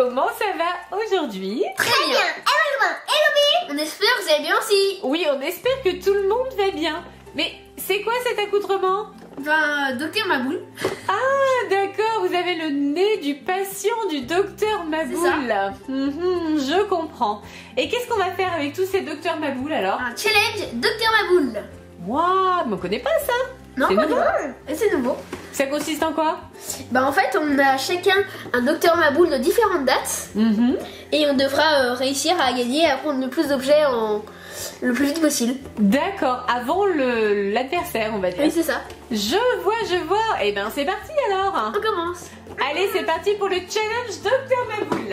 comment ça va aujourd'hui? Très bien. Hello, on espère que vous allez bien aussi. Oui, on espère que tout le monde va bien. Mais c'est quoi cet accoutrement? Ben, docteur Maboul. Ah, d'accord, vous avez le nez du patient du docteur Maboul. Je comprends. Et qu'est-ce qu'on va faire avec tous ces docteurs Maboul alors? Un challenge docteur Maboul. Waouh, mais on connaît pas ça. Non, c'est nouveau. C'est nouveau. Ça consiste en quoi? Ben, en fait, on a chacun un docteur Maboul de différentes dates. Et on devra réussir à gagner, à prendre le plus d'objets le plus vite possible. D'accord, avant l'adversaire, on va dire. Oui, c'est ça. Je vois. Eh ben, c'est parti alors. On commence. Allez, c'est parti pour le challenge Docteur Maboul.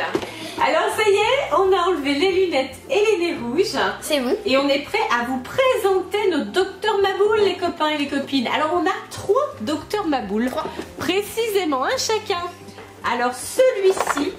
Alors, ça y est, on a enlevé les lunettes et les nez rouges. C'est vous. Et on est prêt à vous présenter nos Docteur Maboul, les copains et les copines. Alors, on a 3 Docteur Maboul. Précisément, un chacun. Alors, celui-ci,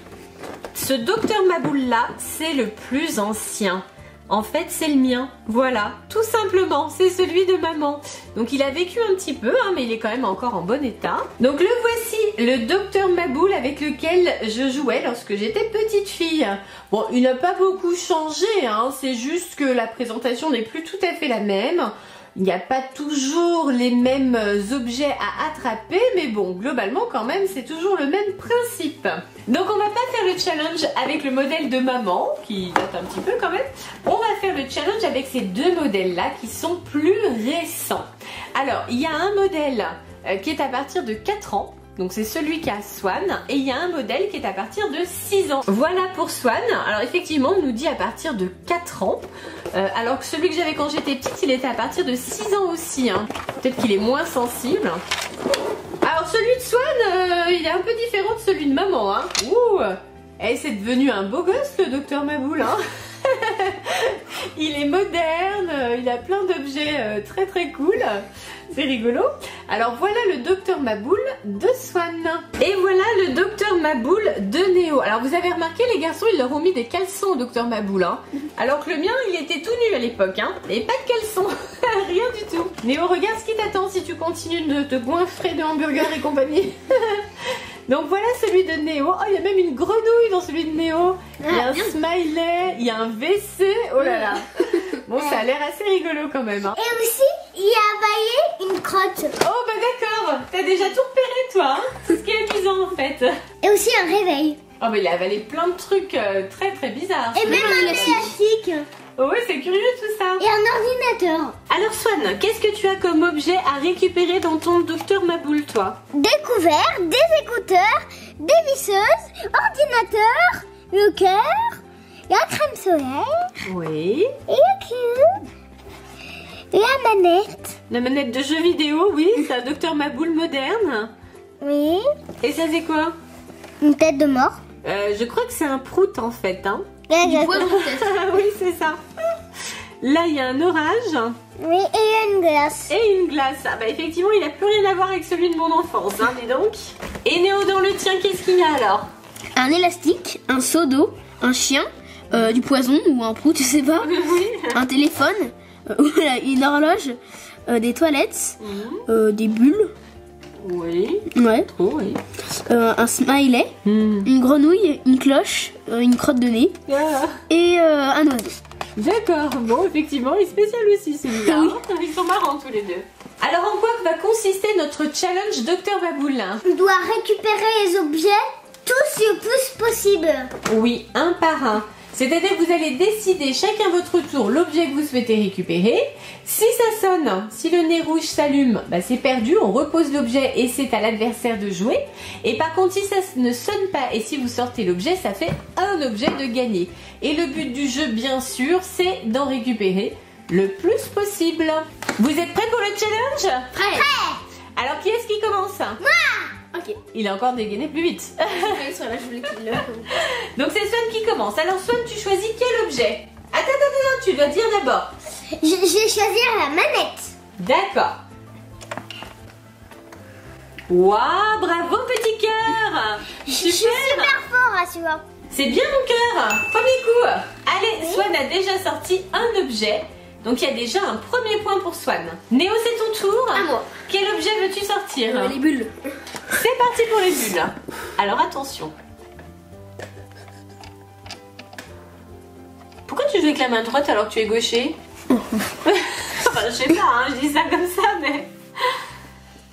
ce Docteur Maboul là, c'est le plus ancien. En fait, c'est le mien. Voilà, tout simplement, c'est celui de maman. Donc, il a vécu un petit peu, hein, mais il est quand même encore en bon état. Donc, le voici, le Docteur Maboul avec lequel je jouais lorsque j'étais petite fille. Bon, il n'a pas beaucoup changé, hein, c'est juste que la présentation n'est plus tout à fait la même. Il n'y a pas toujours les mêmes objets à attraper, mais bon, globalement quand même, c'est toujours le même principe. Donc on va pas faire le challenge avec le modèle de maman, qui date un petit peu quand même. On va faire le challenge avec ces deux modèles-là, qui sont plus récents. Alors, il y a un modèle qui est à partir de 4 ans. Donc c'est celui qui a Swan, et il y a un modèle qui est à partir de 6 ans. Voilà pour Swan. Alors effectivement on nous dit à partir de 4 ans, alors que celui que j'avais quand j'étais petite il était à partir de 6 ans aussi, hein. Peut-être qu'il est moins sensible. Alors celui de Swan il est un peu différent de celui de maman, hein. Ouh, et c'est devenu un beau gosse le docteur Maboul, hein. Il est moderne, il a plein d'objets très très cool. C'est rigolo. Alors voilà le docteur Maboul de Swan. Et voilà le docteur Maboul de Néo. Alors vous avez remarqué, les garçons, ils leur ont mis des caleçons au docteur Maboul, hein. Alors que le mien, il était tout nu à l'époque, hein. Et pas de caleçons. Rien du tout. Néo, regarde ce qui t'attend si tu continues de te goinfrer de hamburgers et compagnie. Donc voilà celui de Néo. Oh, il y a même une grenouille dans celui de Néo. Il y a un smiley, il y a un WC. Oh là là. Bon, ça a l'air assez rigolo quand même, hein. Et aussi, il a avalé une crotte. Oh bah d'accord. T'as déjà tout repéré toi, hein. C'est ce qui est amusant en fait. Et aussi un réveil. Oh bah il a avalé plein de trucs très très bizarres. Et même un élastique. Oh ouais, c'est curieux tout ça. Et un ordinateur. Alors Swan, qu'est-ce que tu as comme objet à récupérer dans ton docteur Maboul, toi? Des couverts, des écouteurs, des visseuses, ordinateur, le cœur, la crème solaire. Oui. Et le cube. La manette. La manette de jeu vidéo, oui, c'est un docteur Maboul moderne. Oui. Et ça c'est quoi? Une tête de mort. Je crois que c'est un prout en fait, hein. Du poivron peut-être. Oui, c'est ça. Là, il y a un orage. Oui, et une glace. Et une glace. Ah bah effectivement, il n'a plus rien à voir avec celui de mon enfance, hein, dis donc. Et Néo, dans le tien, qu'est-ce qu'il y a alors? Un élastique, un seau d'eau, un chien, du poison ou un prout, je sais pas. Oui. Un téléphone, une horloge, des toilettes, des bulles. Oui. Ouais. Oh oui. Un smiley, une grenouille, une cloche, une crotte de nez Ah. et un oiseau. D'accord, bon effectivement il est spécial aussi celui-là. Oui. Ils sont marrants tous les deux. Alors en quoi va consister notre challenge Docteur Maboul? On doit récupérer les objets tous le plus possible. Oui, un par un. C'est-à-dire que vous allez décider chacun votre tour l'objet que vous souhaitez récupérer. Si ça sonne, si le nez rouge s'allume, bah c'est perdu, on repose l'objet et c'est à l'adversaire de jouer. Et par contre, si ça ne sonne pas et si vous sortez l'objet, ça fait un objet de gagner. Et le but du jeu, bien sûr, c'est d'en récupérer le plus possible. Vous êtes prêts pour le challenge? Prêt. Alors, qui est-ce qui commence? Moi. Ok. Il a encore dégainé plus vite. Donc c'est Swan qui commence. Alors Swan, tu choisis quel objet? Attends, tu dois dire d'abord. Je vais choisir la manette. D'accord. Waouh, bravo petit cœur. Je suis super fort à celui-là. C'est bien mon cœur. Premier coup. Allez, Swan a déjà sorti un objet. Donc il y a déjà un premier point pour Swan. Néo, c'est ton tour. À moi. Quel objet veux-tu sortir? Les bulles. C'est parti pour les bulles. Alors attention. Pourquoi tu joues avec la main droite alors que tu es gaucher? Enfin, je sais pas, hein, je dis ça comme ça, mais...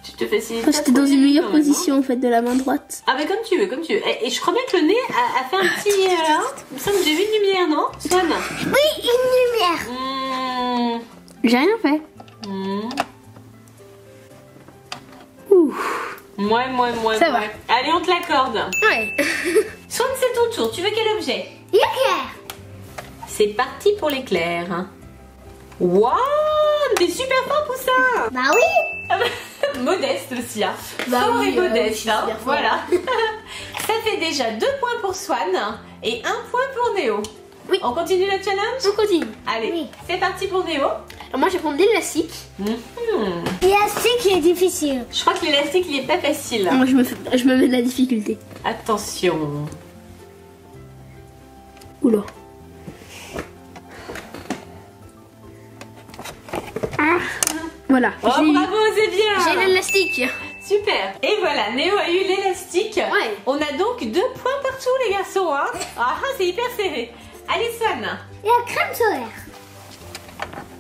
Tu te facilites pas. J'étais dans une meilleure position en fait de la main droite. Ah, mais comme tu veux, comme tu veux. Et je crois bien que le nez a fait un petit... là. Il me semble que j'ai vu une lumière, non, Swan? Oui, une lumière. J'ai rien fait. Moi. Ça va. Allez, on te l'accorde. Ouais. Swan, c'est ton tour. Tu veux quel objet? L'éclair. C'est parti pour l'éclair. Waouh, t'es super fort pour ça. Bah oui. Modeste aussi, hein. Bah Fort oui, et modeste, je suis hein. super fort. Voilà. Ça fait déjà 2 points pour Swan et 1 point pour Néo. Oui. On continue le challenge? On continue. Allez, Oui. c'est parti pour Néo. Alors moi je vais prendre l'élastique. L'élastique est difficile. Je crois que l'élastique il est pas facile. Moi je me mets de la difficulté. Attention. Oula. Voilà. Oh, J'ai eu- bravo, c'est bien. j'ai l'élastique. Super. Et voilà, Néo a eu l'élastique. Ouais. On a donc 2 points partout, les garçons. Hein. Ah, c'est hyper serré. Allez, Swan. Et la crème solaire.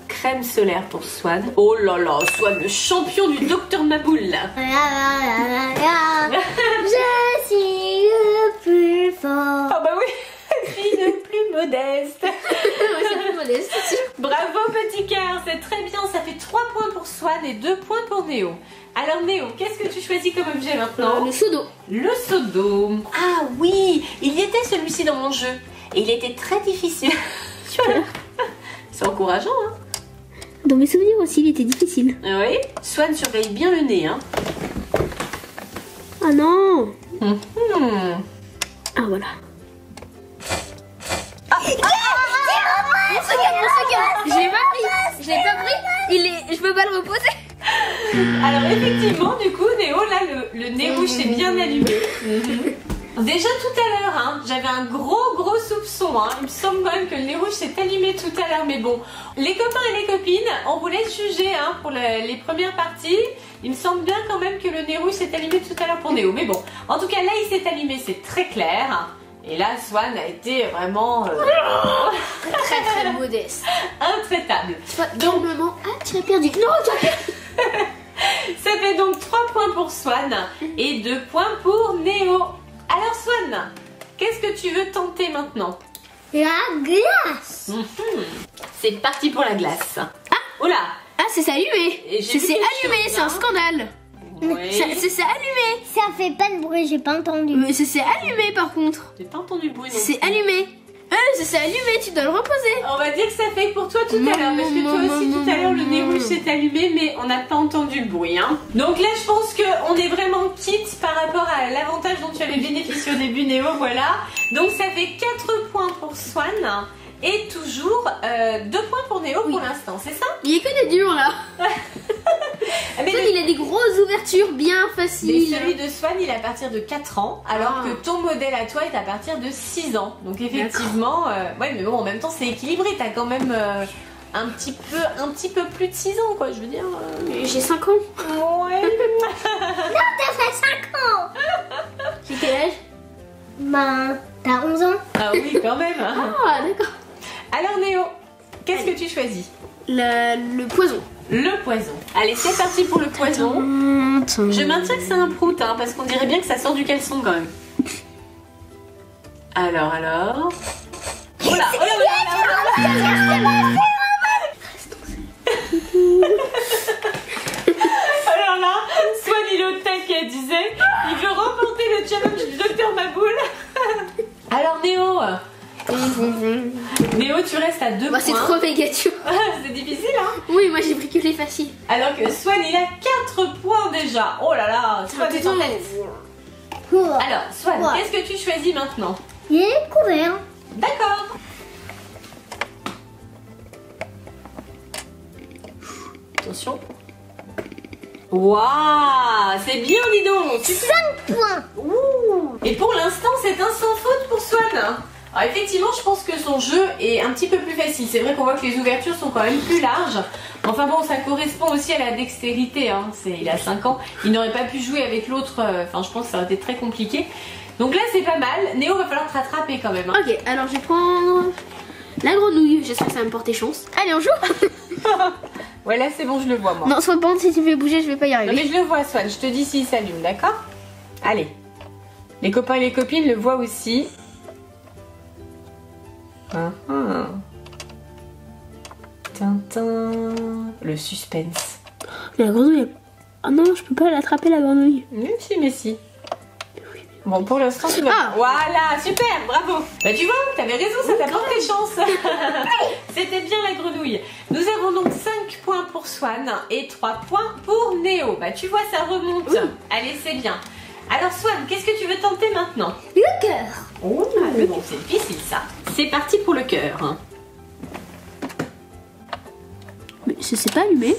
Crème solaire pour Swan. Oh là là, Swan, le champion du docteur Maboul. Je suis le plus fort. Ah bah oui, fille le plus modeste. C'est plus modeste. Bravo, petit cœur, c'est très bien. Ça fait 3 points pour Swan et 2 points pour Néo. Alors Néo, qu'est-ce que tu choisis comme objet maintenant? Le seau d'eau. Le seau d'eau. Ah oui, il y était celui-ci dans mon jeu. Et il était très difficile. C'est encourageant, hein? Dans mes souvenirs aussi, il était difficile. Oui. Swan surveille bien le nez, hein. Ah non. Mhm. Ah voilà. Je l'ai pas pris. Je l'ai pas pris. Je peux pas le reposer. Alors effectivement, du coup, Néo, là, le nez rouge s'est bien allumé. Déjà tout à l'heure, hein, j'avais un gros soupçon. Hein. Il me semble quand même que le nez rouge s'est allumé tout à l'heure. Mais bon, les copains et les copines, on vous laisse juger hein, pour les premières parties. Il me semble bien quand même que le nez rouge s'est allumé tout à l'heure pour Néo. Mais bon, en tout cas, là, il s'est allumé, c'est très clair. Et là, Swan a été vraiment Très modeste. intraitable. Donc, maman, ah, tu as perdu. Non, tu as perdu. Ça fait donc 3 points pour Swan et 2 points pour Néo. Alors Swan, qu'est-ce que tu veux tenter maintenant? La glace. C'est parti pour la glace. Ah, oula. Ah, c'est allumé. Et j'ai vu C'est quelque allumé, chose, c'est un hein. scandale. Oui. C'est allumé. Ça fait pas de bruit, j'ai pas entendu. Mais c'est allumé par contre. J'ai pas entendu le bruit. non C'est plus. allumé. C'est allumé, tu dois le reposer. On va dire que ça fait pour toi tout à l'heure, parce que toi aussi tout à l'heure le nez rouge s'est allumé, mais on n'a pas entendu le bruit. Hein. Donc là je pense qu'on est vraiment quitte par rapport à l'avantage dont tu avais bénéficié au début Néo, voilà. Donc ça fait 4 points pour Swan et toujours 2 points pour Néo pour l'instant, c'est ça? Il y a que des durs là. Mais Swan, il a des grosses ouvertures bien Mais faciles. celui de Swan, il est à partir de 4 ans, alors Ah. que ton modèle à toi est à partir de 6 ans. Donc effectivement, ouais, mais bon, en même temps, c'est équilibré. T'as quand même un petit peu plus de 6 ans, quoi, je veux dire. J'ai 5 ans. Ouais. T'as fait 5 ans. J'ai quel âge? Ben, t'as 11 ans. Ah oui, quand même. Ah, d'accord. Alors Néo, qu'est-ce que tu choisis? Le poison. Le poison. Allez, c'est parti pour le poison. Je maintiens que c'est un prout, hein, parce qu'on dirait bien que ça sort du caleçon quand même. Alors. Oh là, alors là, Swan il est au taquet, disait, il veut remporter le challenge du docteur Maboul. Alors Néo, tu restes à 2 Bah, points. c'est trop méga dur. C'est difficile, hein. Oui, moi j'ai pris que les faciles. Alors que Swan il a 4 points déjà. Oh là là, Swan est en tête. Alors Swan, Ouais. qu'est-ce que tu choisis maintenant? Il est couvert. D'accord. Attention. Waouh, c'est bien, dis donc. 5 points. Ouh. Et pour l'instant, c'est un sans faute pour Swan. Alors effectivement, je pense que son jeu est un petit peu plus facile. C'est vrai qu'on voit que les ouvertures sont quand même plus larges. Enfin bon, ça correspond aussi à la dextérité. Hein. Il a 5 ans. Il n'aurait pas pu jouer avec l'autre. Enfin, je pense que ça aurait été très compliqué. Donc là, c'est pas mal. Néo, va falloir te rattraper quand même. Hein. Ok, alors je vais prendre La grenouille, j'espère que ça va me porter chance. Allez, on joue. Ouais, là c'est bon, je le vois moi. Non, sois pas honte, si tu me fais bouger, je vais pas y Non, arriver. mais je le vois, Swan. Je te dis s'il s'allume, d'accord? Allez. Les copains et les copines le voient aussi. Ah, ah. Tintin. Le suspense. Mais la grenouille... Ah non, je peux pas l'attraper, la grenouille. Mais si. Bon, pour l'instant, tu vas. Ah. Voilà, super, bravo. Bah, tu vois, t'avais raison, ça t'a porté chance. C'était bien la grenouille. Nous avons donc 5 points pour Swan et 3 points pour Néo. Bah, tu vois, ça remonte. Oui. Allez, c'est bien. Alors, Swan, qu'est-ce que tu veux tenter maintenant? Le cœur. Oh, le cœur, c'est difficile ça. C'est parti pour le cœur. Mais c'est pas allumé.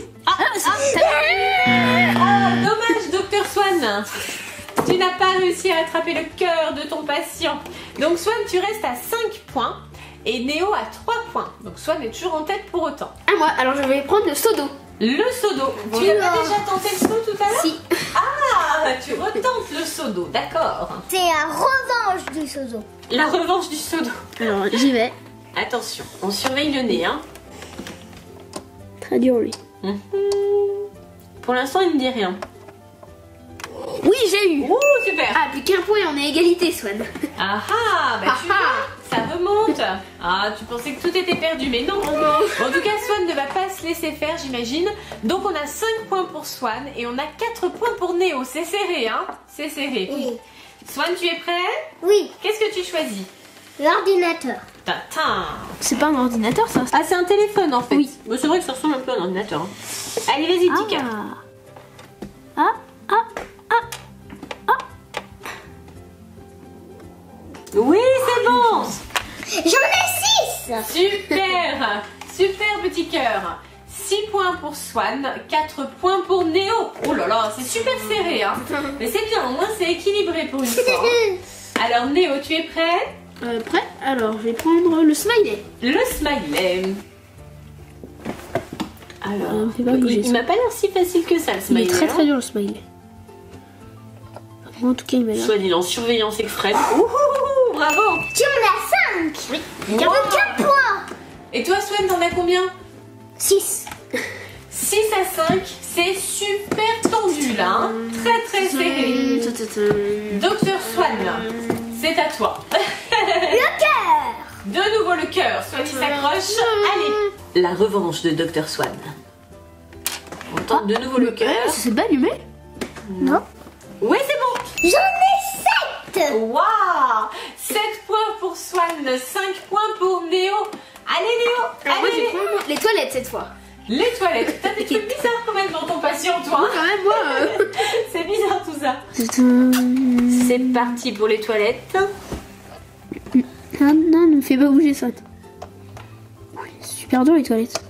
Dommage, Docteur Swan. Tu n'as pas réussi à attraper le cœur de ton patient. Donc Swan, tu restes à 5 points et Néo à 3 points. Donc Swan est toujours en tête pour autant. À moi, alors je vais prendre le seau d'eau. Le seau d'eau. Tu n'as pas déjà tenté le seau tout à l'heure? Si. Ah, tu retentes le seau d'eau, d'accord. C'est la revanche du sozo. La revanche du seau d'eau. Alors, j'y vais. Attention, on surveille le nez, hein. Très dur, lui. Pour l'instant, il ne dit rien. Oui, j'ai eu. Oh, super. Ah, plus qu'un point et on est égalité, Swan. Ah ah, bah tu vois, ça remonte. Ah, tu pensais que tout était perdu, mais non. En tout cas, Swan ne va pas se laisser faire, j'imagine. Donc on a 5 points pour Swan et on a 4 points pour Néo. C'est serré, hein? C'est serré. Oui. Swan, tu es prêt? Oui, Qu'est-ce que tu choisis? l'ordinateur. Tintin. C'est pas un ordinateur, ça. Ah, c'est un téléphone en fait. Oui. Mais c'est vrai que ça ressemble un peu à un ordinateur. Hein. Allez, vas-y, petit cœur. Oui, c'est bon. J'en ai 6. Super. Super, petit cœur. 6 points pour Swan, 4 points pour Néo. Oh là là, c'est super serré, hein. Mais c'est bien, au moins c'est équilibré pour une fois. Hein. Alors Néo, tu es prêt? Prêt? Alors, je vais prendre le smiley. Le smiley. Alors, fais pas bouger, il m'a pas l'air si facile que ça, le Il smiley. est très hein. très dur, le smiley. En tout cas, il m'a l'air. Swan, il est en surveillance extrême. Ouh, bravo. Tu en as 5. Oui. Il n'y a que 4 points. Et toi, Swan, t'en as combien? 6. 6 à 5, c'est super tendu là, hein. Très très serré. Docteur Swan, c'est à toi. Le cœur. De nouveau le cœur, Swan il s'accroche. Allez, la revanche de Docteur Swan. On tente de nouveau le cœur. C'est pas allumé? Non. Oui, c'est bon. J'en ai 7. Waouh, 7 points pour Swan, 5 points pour Néo. Allez Néo, Alors, moi, je allez. vais prendre les toilettes cette fois. Les toilettes. T'as des trucs bizarres quand même dans ton patient, toi. Quand même, moi. C'est bizarre tout ça. C'est parti pour les toilettes. Ah, non, ne me fais pas bouger, ça. Oui, c'est super dur, les toilettes.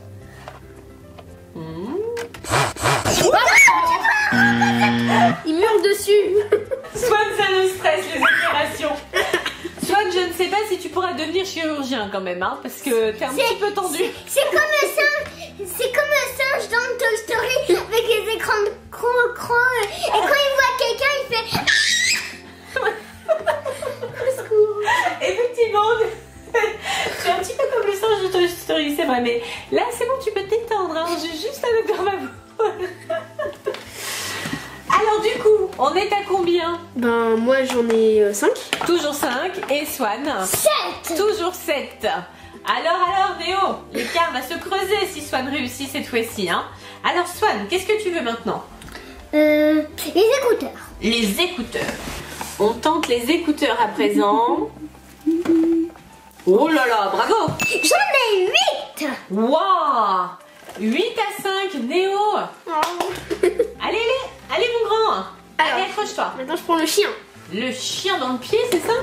Il murle dessus. Swan, ça le stresse, les opérations. Swan, je ne sais pas si tu pourras devenir chirurgien quand même, hein, parce que t'es un petit peu tendu. C'est comme un singe dans Toy Story avec les écrans de cro. Et quand il voit quelqu'un, il fait. Effectivement, je suis un petit peu comme le singe de Toy Story, c'est vrai, mais là c'est bon, tu peux te détendre, hein, j'ai juste un docteur Maboul. Alors du coup, on est à combien? Ben, moi, j'en ai 5. Toujours 5, et Swan 7. toujours 7. Alors, Néo, l'écart va se creuser si Swan réussit cette fois-ci, hein. Alors Swan, qu'est-ce que tu veux maintenant? Les écouteurs. Les écouteurs. On tente les écouteurs à présent. Oh là là, bravo. J'en ai 8. Waouh, 8 à 5, Néo. Allez, mon grand. Allez, Alors. accroche-toi. Maintenant, je prends le chien. Le chien dans le pied, c'est ça?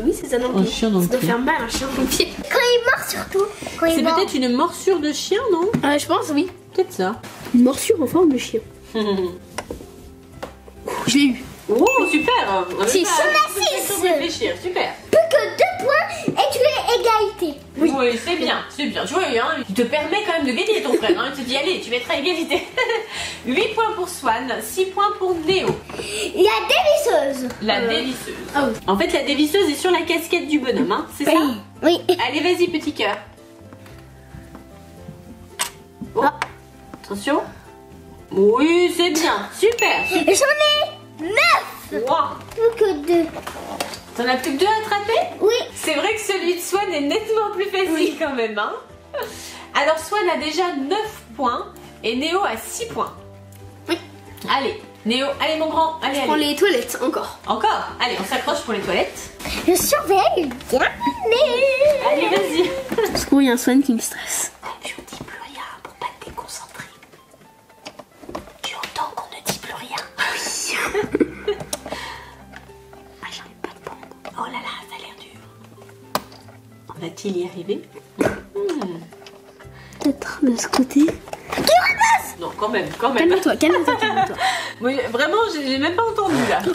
Oui, c'est ça dans le Un pied. chien dans le Ça doit pied. faire mal, un chien dans le pied. Quand il mord surtout. Quand C'est il mord. peut-être une morsure de chien, non? Je pense, oui. Peut-être ça. Une morsure en forme de chien. Je l'ai eu. Oh, super. Six. On On a 6. réfléchir, super. Plus que 2 points et tu es égalité. Oui, c'est bien, c'est bien. Tu vois, hein, il te permet quand même de gagner ton frère. Hein. Il te dit, allez, tu mettras égalité. 8 points pour Swan, 6 points pour Néo. La dévisseuse. La dévisseuse. Ah oui. En fait, la dévisseuse est sur la casquette du bonhomme, hein, c'est ça? Oui. Allez, vas-y, petit cœur. Oh. Attention. Oui, c'est bien, super. J'en ai 9. Wow. Plus que 2. T'en as plus que 2 à attraper? Oui. C'est vrai que celui de Swan est nettement plus facile quand même. Hein. Alors Swan a déjà 9 points et Néo a 6 points. Oui. Allez, Néo, allez mon grand, allez, Je prends allez. les toilettes encore. Encore? Allez, on s'accroche pour les toilettes. Je surveille bien. Allez, vas-y. Parce qu'il y a un Swan qui me stresse. Je ne dis plus rien pour pas te déconcentrer. Tu entends qu'on ne dit plus rien? Oui. Ah, j'arrive pas de prendre. Oh là là, ça a l'air dur. Va-t-il y arriver? Peut-être de ce côté. Non, quand même, quand même. Calme-toi, calme-toi, calme-toi. Oui, vraiment, j'ai même pas entendu là. Oh,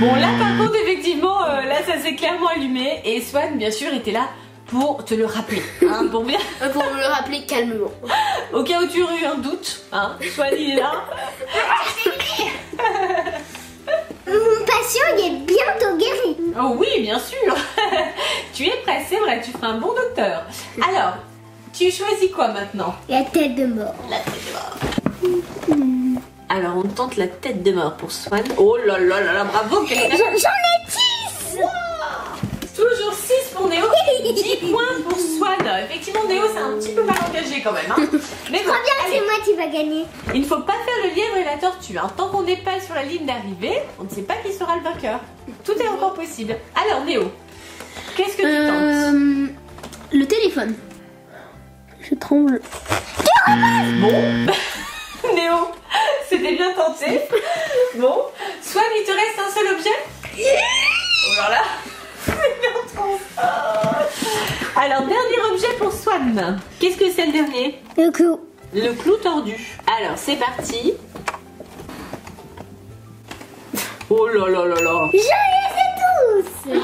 Bon, là par contre, effectivement, là ça s'est clairement allumé. Et Swan, bien sûr, était là pour te le rappeler. Hein, pour bien. pour me le rappeler calmement. Au cas où tu aurais eu un doute, hein, Swan il est là. Mon patient il est bientôt guéri. Oh oui, bien sûr. Tu es prêt, c'est vrai, tu feras un bon docteur. Alors, tu choisis quoi maintenant? La tête de mort. La tête de mort. Alors, on tente la tête de mort pour Swan. Oh là là là là, bravo. J'en ai 10. Toujours 6 pour Néo, 10 points pour Swan. Effectivement, Néo, c'est un petit peu mal engagé quand même. Hein. Mais bon, Très bien, allez. c'est moi qui va gagner. Il ne faut pas faire le lièvre et la tortue. Hein. Tant qu'on n'est pas sur la ligne d'arrivée, on ne sait pas qui sera le vainqueur. Tout est encore possible. Alors, Néo, qu'est-ce que tu tentes? Le téléphone. Je tremble. Bon, Néo, c'était bien tenté. Bon, Swan, il te reste un seul objet? Oh là là. Alors, dernier objet pour Swan. Qu'est-ce que c'est le dernier? Le clou. Le clou tordu. Alors, c'est parti. Oh là là là là. Je les ai tous.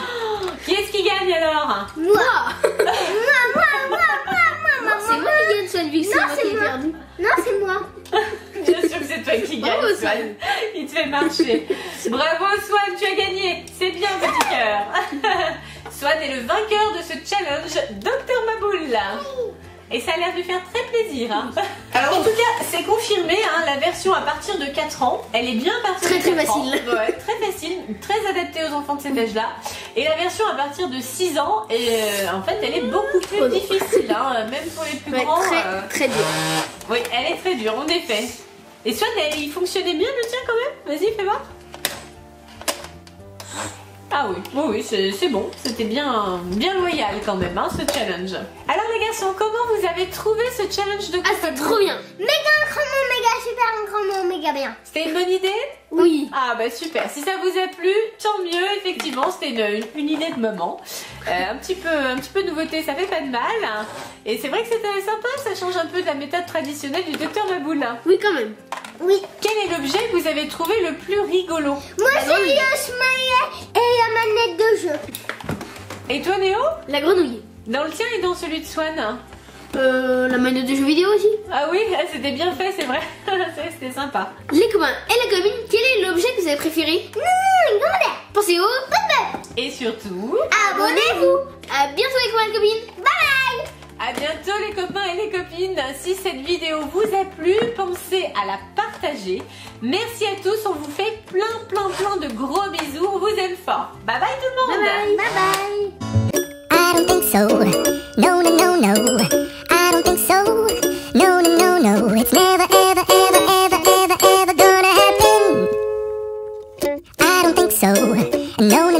Qui est-ce qui gagne alors? Moi. C'est moi qui gagne Swan vu que c'est Non, moi c'est qui ai moi. perdu. Non, c'est moi. Bien sûr que c'est toi qui gagne, Bravo, Swan. Swan. Il te fait marcher. Bravo, Swan, tu as gagné. C'est bien, petit cœur. Swan est le vainqueur de ce challenge Dr Maboul. Et ça a l'air de faire très plaisir. Hein. Alors en tout cas, c'est confirmé, hein, la version à partir de 4 ans, elle est bien à partir Très, de très 4 ans. facile. Ouais, très facile, très adaptée aux enfants de cet âge-là. Et la version à partir de 6 ans, en fait, elle est beaucoup plus difficile, hein, même pour les plus Ouais, grands. très dur. Oui, elle est très dure, en effet. Et Swan, il fonctionnait bien le tien quand même? Vas-y, fais voir. Ah oui, oui, c'est bon. C'était bien loyal quand même, hein, ce challenge. Alors les garçons, comment vous avez trouvé ce challenge de Ah, c'est trop bien. Méga grandement, méga super grandement, méga bien. C'était une bonne idée? Oui. Ah bah super, si ça vous a plu, tant mieux, effectivement, c'était une idée de moment. Un petit peu de nouveauté, ça fait pas de mal. Et c'est vrai que c'était sympa, ça change un peu de la méthode traditionnelle du Dr Maboul. Oui, quand même. Oui. Quel est l'objet que vous avez trouvé le plus rigolo? Moi, c'est le smiley et la manette de jeu. Et toi Néo? La grenouille. Dans le tien et dans celui de Swan? La manette de jeux vidéo aussi. Ah oui, c'était bien fait, c'est vrai. C'est vrai, c'était sympa. Les copains et la copine, quel est l'objet que vous avez préféré? Pensez au pouce bleu. Et surtout, Abonnez-vous. À bientôt les copains et les copines. Bye bye. à bientôt les copains et les copines. Si cette vidéo vous a plu, pensez à la partager. Merci à tous, on vous fait plein de gros bisous. On vous aime fort. Bye bye tout le monde. Bye bye. I don't think so. No, no, no, no. I don't think so. No, no, no, no. It's never, ever, ever, ever, ever, ever gonna happen. I don't think so. No, no.